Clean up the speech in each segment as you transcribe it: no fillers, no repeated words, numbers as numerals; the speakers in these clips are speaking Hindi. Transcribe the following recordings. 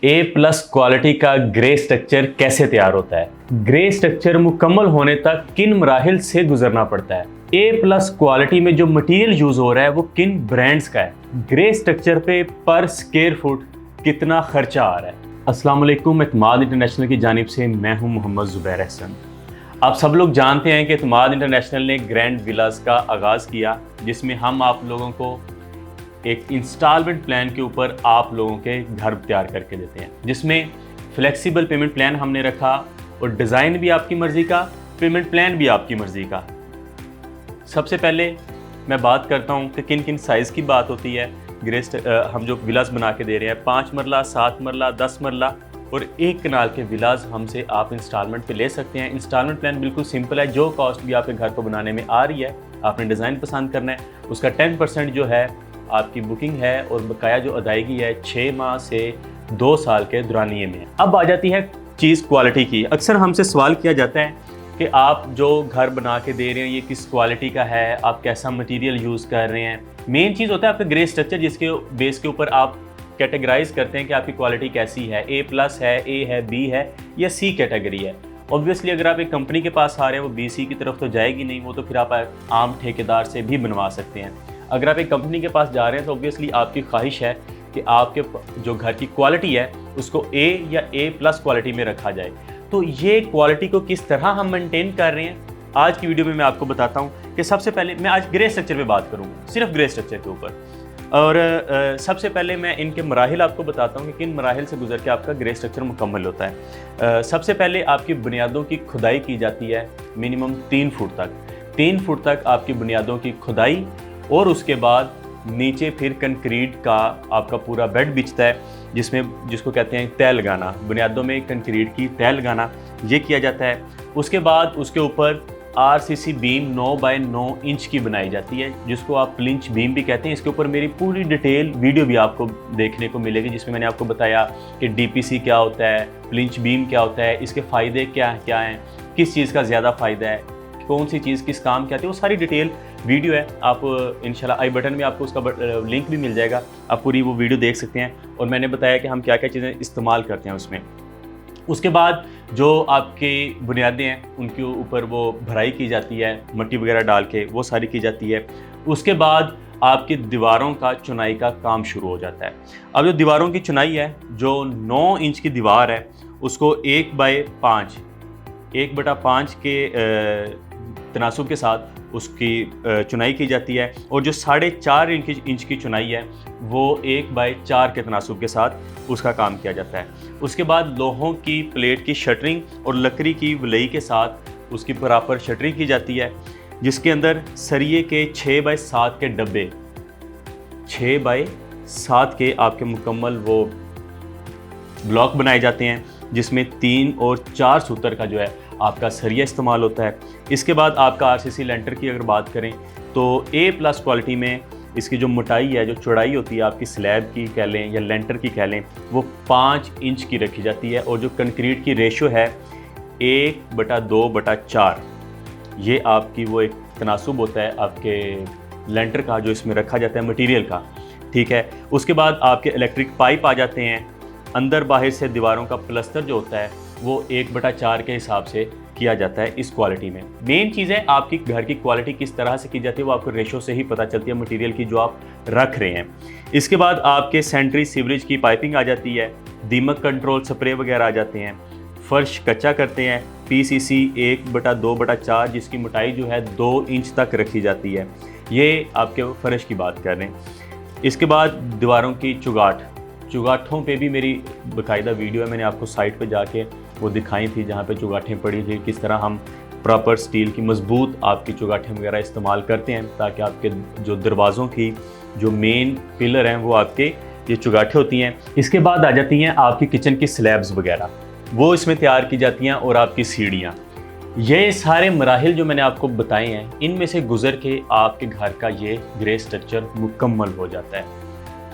ए प्लस क्वालिटी का ग्रे स्ट्रक्चर कैसे तैयार होता है? ग्रे स्ट्रक्चर मुकम्मल होने तक किन मराहिल से गुजरना पड़ता है? ए प्लस क्वालिटी में जो मटेरियल यूज हो रहा है वो किन ब्रांड्स का है? ग्रे स्ट्रक्चर पे पर स्क्वायर फुट कितना खर्चा आ रहा है? अस्सलाम वालेकुम, एतमाद इंटरनेशनल की जानिब से मैं हूं मोहम्मद ज़ुबैर अहसन। आप सब लोग जानते हैं कि एतमाद इंटरनेशनल ने ग्रैंड विलास का आगाज़ किया, जिसमें हम आप लोगों को एक इंस्टॉलमेंट प्लान के ऊपर आप लोगों के घर तैयार करके देते हैं, जिसमें फ्लेक्सिबल पेमेंट प्लान हमने रखा और डिज़ाइन भी आपकी मर्ज़ी का, पेमेंट प्लान भी आपकी मर्ज़ी का। सबसे पहले मैं बात करता हूँ कि किन किन साइज़ की बात होती है। हम जो विलास बना के दे रहे हैं 5 मरला, 7 मरला, 10 मरला और 1 कनाल के विलास हमसे आप इंस्टॉलमेंट पे ले सकते हैं। इंस्टॉलमेंट प्लान बिल्कुल सिंपल है, जो कॉस्ट भी आपके घर को बनाने में आ रही है, आपने डिज़ाइन पसंद करना है, उसका 10% जो है आपकी बुकिंग है और बकाया जो अदायगी है 6 माह से 2 साल के दौरानिए में। अब आ जाती है चीज़ क्वालिटी की। अक्सर हमसे सवाल किया जाता है कि आप जो घर बना के दे रहे हैं ये किस क्वालिटी का है, आप कैसा मटेरियल यूज़ कर रहे हैं। मेन चीज़ होता है आपका ग्रे स्ट्रक्चर, जिसके बेस के ऊपर आप कैटेगराइज करते हैं कि आपकी क्वालिटी कैसी है, ए प्लस है, ए है, बी है या सी कैटेगरी है। ऑब्वियसली अगर आप एक कंपनी के पास आ रहे हैं वो बी सी की तरफ तो जाएगी नहीं, वो तो फिर आप आम ठेकेदार से भी बनवा सकते हैं। अगर आप एक कंपनी के पास जा रहे हैं तो ऑब्वियसली आपकी ख्वाहिश है कि आपके जो घर की क्वालिटी है उसको ए या ए प्लस क्वालिटी में रखा जाए। तो ये क्वालिटी को किस तरह हम मेंटेन कर रहे हैं आज की वीडियो में मैं आपको बताता हूँ कि सबसे पहले मैं आज ग्रे स्ट्रक्चर पे बात करूँगा, सिर्फ ग्रे स्ट्रक्चर के ऊपर। और सबसे पहले मैं इनके मराहिल आपको बताता हूँ कि किन मराहिल से गुजर के आपका ग्रे स्ट्रक्चर मुकम्मल होता है। सबसे पहले आपकी बुनियादों की खुदाई की जाती है मिनिमम 3 फुट तक। 3 फुट तक आपकी बुनियादों की खुदाई और उसके बाद नीचे फिर कंक्रीट का आपका पूरा बेड बिछता है, जिसको कहते हैं तय लगाना। बुनियादों में कंक्रीट की तय लगाना ये किया जाता है। उसके बाद उसके ऊपर आरसीसी बीम 9 बाय 9 इंच की बनाई जाती है, जिसको आप प्लिंच बीम भी कहते हैं। इसके ऊपर मेरी पूरी डिटेल वीडियो भी आपको देखने को मिलेगी, जिसमें मैंने आपको बताया कि डीपीसी क्या होता है, प्लिंच बीम क्या होता है, इसके फ़ायदे क्या क्या हैं, किस चीज़ का ज़्यादा फ़ायदा है, कौन सी चीज़ किस काम की आती है, वो सारी डिटेल वीडियो है। आप इंशाल्लाह आई बटन में आपको उसका लिंक भी मिल जाएगा, आप पूरी वो वीडियो देख सकते हैं। और मैंने बताया कि हम क्या क्या चीज़ें इस्तेमाल करते हैं उसमें। उसके बाद जो आपके बुनियादें हैं उनके ऊपर वो भराई की जाती है, मिट्टी वगैरह डाल के वो सारी की जाती है। उसके बाद आपकी दीवारों का चुनाई का काम शुरू हो जाता है। अब जो दीवारों की चुनाई है, जो 9 इंच की दीवार है उसको 1/5 के तनासुब के साथ उसकी चुनाई की जाती है। और जो 4.5 इंच की चुनाई है वो 1/4 के तनासुब के साथ उसका काम किया जाता है। उसके बाद लोहों की प्लेट की शटरिंग और लकड़ी की वलई के साथ उसकी बराबर शटरिंग की जाती है, जिसके अंदर सरिये के 6/7 के डब्बे, 6/7 के आपके मुकम्मल वो ब्लॉक बनाए जाते हैं, जिसमें 3 और 4 सूत्र का जो है आपका सरिया इस्तेमाल होता है। इसके बाद आपका आरसीसी लेंटर की अगर बात करें तो ए प्लस क्वालिटी में इसकी जो मोटाई है, जो चौड़ाई होती है आपकी स्लैब की कह लें या लेंटर की कह लें, वो 5 इंच की रखी जाती है। और जो कंक्रीट की रेशो है 1/2/4, ये आपकी वो एक तनासुब होता है आपके लेंटर का जो इसमें रखा जाता है मटीरियल का, ठीक है। उसके बाद आपके इलेक्ट्रिक पाइप आ जाते हैं। अंदर बाहर से दीवारों का प्लस्तर जो होता है वो 1/4 के हिसाब से किया जाता है इस क्वालिटी में। मेन चीज़ है आपकी घर की क्वालिटी किस तरह से की जाती है, वो आपको रेशो से ही पता चलती है मटेरियल की जो आप रख रहे हैं। इसके बाद आपके सेंट्री सीवरेज की पाइपिंग आ जाती है, दीमक कंट्रोल स्प्रे वगैरह आ जाते हैं। फर्श कच्चा करते हैं, पीसीसी 1/2/4 जिसकी मोटाई जो है 2 इंच तक रखी जाती है। ये आपके फर्श की बात कर रहे हैं। इसके बाद दीवारों की चुगाठों पे भी मेरी बाकायदा वीडियो है, मैंने आपको साइट पे जाके वो दिखाई थी, जहाँ पे चुगाठें पड़ी थी, किस तरह हम प्रॉपर स्टील की मजबूत आपकी चुगाठें वगैरह इस्तेमाल करते हैं, ताकि आपके जो दरवाज़ों की जो मेन पिलर हैं वो आपके ये चुगाठें होती हैं। इसके बाद आ जाती हैं आपकी किचन की स्लैब्स वगैरह, वो इसमें तैयार की जाती हैं, और आपकी सीढ़ियाँ। ये सारे मराहिल जो मैंने आपको बताए हैं, इनमें से गुजर के आपके घर का ये ग्रे स्ट्रक्चर मुकम्मल हो जाता है।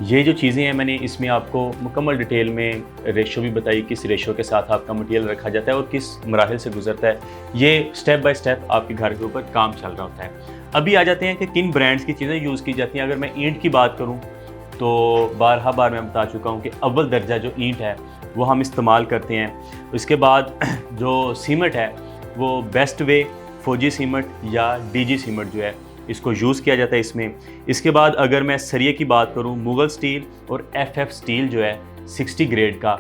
ये जो चीज़ें हैं मैंने इसमें आपको मुकम्मल डिटेल में रेशो भी बताई, किस रेशो के साथ आपका मटेरियल रखा जाता है और किस मराहिल से गुजरता है। ये स्टेप बाय स्टेप आपके घर के ऊपर काम चल रहा होता है। अभी आ जाते हैं कि किन ब्रांड्स की चीज़ें यूज़ की जाती हैं। अगर मैं ईंट की बात करूँ तो बार मैं बता चुका हूँ कि अव्वल दर्जा जो ईंट है वो हम इस्तेमाल करते हैं। उसके बाद जो सीमेंट है वो बेस्ट वे, फौजी सीमेंट या डीजी सीमेंट जो है इसको यूज़ किया जाता है इसमें। इसके बाद अगर मैं सरिये की बात करूं, मुगल स्टील और एफएफ स्टील जो है 60 ग्रेड का,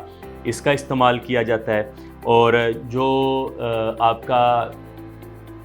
इसका इस्तेमाल किया जाता है। और जो आपका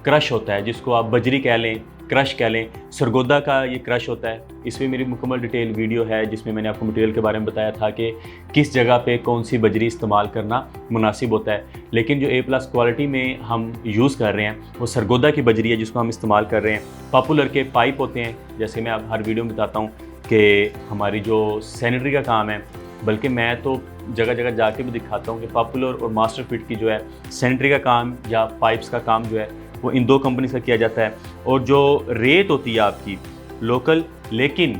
क्रश होता है, जिसको आप बजरी कह लें, क्रश कह लें, सरगोदा का ये क्रश होता है। इसमें मेरी मुकम्मल डिटेल वीडियो है जिसमें मैंने आपको मटेरियल के बारे में बताया था कि किस जगह पे कौन सी बजरी इस्तेमाल करना मुनासिब होता है। लेकिन जो A+ क्वालिटी में हम यूज़ कर रहे हैं वो सरगोदा की बजरी है जिसको हम इस्तेमाल कर रहे हैं। पॉपुलर के पाइप होते हैं, जैसे मैं आप हर वीडियो में बताता हूँ कि हमारी जो सैनिटरी का काम है, बल्कि मैं तो जगह जगह जाके भी दिखाता हूँ कि पॉपुलर और मास्टर फिट की जो है सैनिटरी का काम या पाइप्स का काम जो है वो इन 2 कंपनी से किया जाता है। और जो रेत होती है आपकी लोकल, लेकिन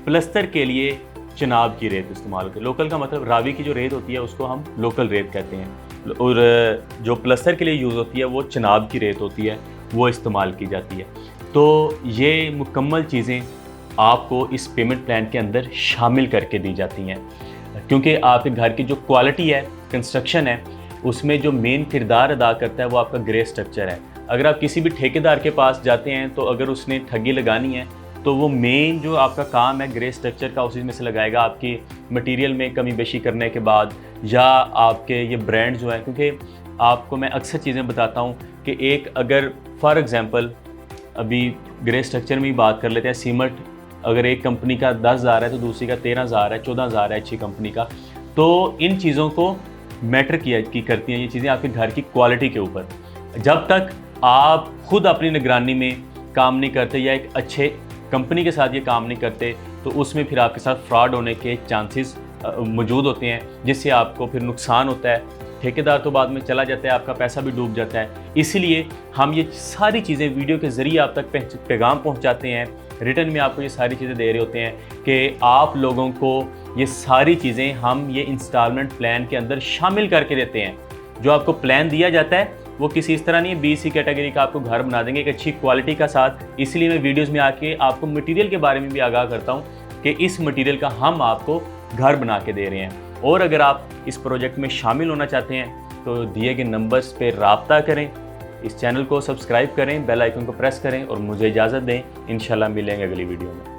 प्लस्तर के लिए चिनाब की रेत इस्तेमाल होती है। लोकल का मतलब रावी की जो रेत होती है उसको हम लोकल रेत कहते हैं, और जो प्लस्तर के लिए यूज़ होती है वो चिनाब की रेत होती है, वो इस्तेमाल की जाती है। तो ये मुकम्मल चीज़ें आपको इस पेमेंट प्लान के अंदर शामिल करके दी जाती हैं, क्योंकि आपके घर की जो क्वालिटी है, कंस्ट्रक्शन है, उसमें जो मेन किरदार अदा करता है वो आपका ग्रे स्ट्रक्चर है। अगर आप किसी भी ठेकेदार के पास जाते हैं तो अगर उसने ठगी लगानी है तो वो मेन जो आपका काम है ग्रे स्ट्रक्चर का उसी में से लगाएगा, आपकी मटेरियल में कमी बेशी करने के बाद, या आपके ये ब्रांड जो है। क्योंकि आपको मैं अक्सर चीज़ें बताता हूँ कि एक अगर फॉर एग्ज़ाम्पल अभी ग्रे स्ट्रक्चर में ही बात कर लेते हैं, सीमेंट अगर एक कंपनी का 10,000 है तो दूसरी का 13,000 है, 14,000 है अच्छी कंपनी का। तो इन चीज़ों को मैटर की करती हैं ये चीज़ें आपके घर की क्वालिटी के ऊपर। जब तक आप खुद अपनी निगरानी में काम नहीं करते या एक अच्छे कंपनी के साथ ये काम नहीं करते तो उसमें फिर आपके साथ फ्रॉड होने के चांसेस मौजूद होते हैं, जिससे आपको फिर नुकसान होता है। ठेकेदार तो बाद में चला जाता है, आपका पैसा भी डूब जाता है। इसीलिए हम ये सारी चीज़ें वीडियो के ज़रिए आप तक पैगाम पहुंचाते हैं, रिटर्न में आपको ये सारी चीज़ें दे रहे होते हैं कि आप लोगों को ये सारी चीज़ें हम ये इंस्टॉलमेंट प्लान के अंदर शामिल करके देते हैं। जो आपको प्लान दिया जाता है वो किसी इस तरह नहीं है BC कैटेगरी का आपको घर बना देंगे एक अच्छी क्वालिटी का साथ। इसलिए मैं वीडियोज़ में आके आपको मटीरियल के बारे में भी आगाह करता हूँ कि इस मटीरियल का हम आपको घर बना के दे रहे हैं। और अगर आप इस प्रोजेक्ट में शामिल होना चाहते हैं तो दिए गए नंबर्स पे राब्ता करें, इस चैनल को सब्सक्राइब करें, बेल आइकन को प्रेस करें और मुझे इजाज़त दें। इंशाल्लाह मिलेंगे अगली वीडियो में।